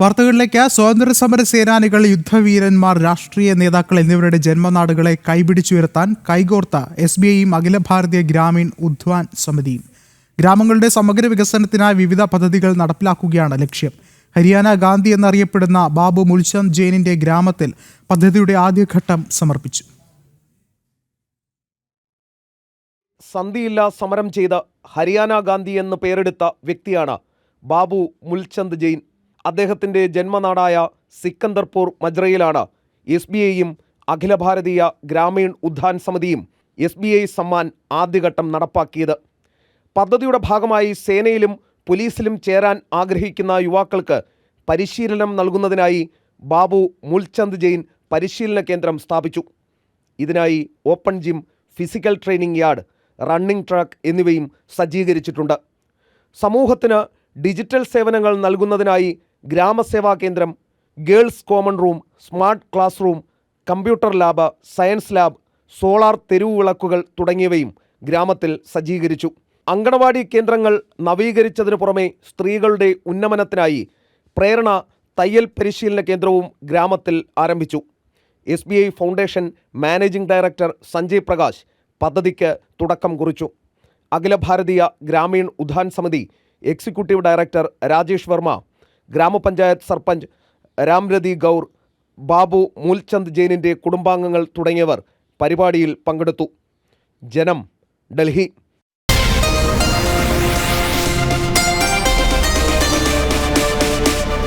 വാർത്തകളിലേക്ക്. സ്വാതന്ത്ര്യ സമര സേനാനികൾ, യുദ്ധവീരന്മാർ, രാഷ്ട്രീയ നേതാക്കൾ എന്നിവരുടെ ജന്മനാടുകളെ കൈപിടിച്ചുയർത്താൻ കൈകോർത്ത SBIയും അഖില ഭാരതീയ ഗ്രാമീൺ ഉദ്ധാൻ സമിതിയും ഗ്രാമങ്ങളുടെ സമഗ്ര വികസനത്തിനായി വിവിധ പദ്ധതികൾ നടപ്പിലാക്കുകയാണ് ലക്ഷ്യം. ഹരിയാന ഗാന്ധി എന്നറിയപ്പെടുന്ന ബാബു മുൽചന്ദ് ജെയിനിന്റെ ഗ്രാമത്തിൽ പദ്ധതിയുടെ ആദ്യഘട്ടം സമർപ്പിച്ചു. സന്ധിയില്ലാ സമരം ചെയ്ത ഹരിയാന ഗാന്ധി എന്ന് പേരെടുത്ത വ്യക്തിയാണ് ബാബു മുൽചന്ദ് ജെയിൻ. അദ്ദേഹത്തിൻ്റെ ജന്മനാടായ സിക്കന്ദർപൂർ മജ്രയിലാണ് SBIയും അഖില ഭാരതീയ ഗ്രാമീൺ ഉദ്ധാൻ സമിതിയും SBI സമ്മാൻ ആദ്യഘട്ടം നടപ്പാക്കിയത്. പദ്ധതിയുടെ ഭാഗമായി സേനയിലും പോലീസിലും ചേരാൻ ആഗ്രഹിക്കുന്ന യുവാക്കൾക്ക് പരിശീലനം നൽകുന്നതിനായി ബാബു മുൽചന്ദ് ജെയിൻ പരിശീലന കേന്ദ്രം സ്ഥാപിച്ചു. ഇതിനായി open gym, physical training yard, running track എന്നിവയും സജ്ജീകരിച്ചിട്ടുണ്ട്. സമൂഹത്തിന് ഡിജിറ്റൽ സേവനങ്ങൾ നൽകുന്നതിനായി ഗ്രാമസേവാ കേന്ദ്രം, girls common room, smart class room, computer lab, science lab, solar തെരുവ് വിളക്കുകൾ തുടങ്ങിയവയും ഗ്രാമത്തിൽ സജ്ജീകരിച്ചു. അങ്കണവാടി കേന്ദ്രങ്ങൾ നവീകരിച്ചതിനു പുറമെ സ്ത്രീകളുടെ ഉന്നമനത്തിനായി പ്രേരണ തയ്യൽ പരിശീലന കേന്ദ്രവും ഗ്രാമത്തിൽ ആരംഭിച്ചു. SBI foundation managing director Sanjay Prakash പദ്ധതിക്ക് തുടക്കം കുറിച്ചു. അഖില ഭാരതീയ ഗ്രാമീൺ ഉദ്ധാൻ സമിതി എക്സിക്യൂട്ടീവ് ഡയറക്ടർ രാജേഷ് വർമ്മ, ഗ്രാമപഞ്ചായത്ത് സർപഞ്ച് രാംരതി ഗൗർ, ബാബു മുൽചന്ദ് ജെയിനിൻ്റെ കുടുംബാംഗങ്ങൾ തുടങ്ങിയവർ പരിപാടിയിൽ പങ്കെടുത്തു. ജനം, ഡൽഹി.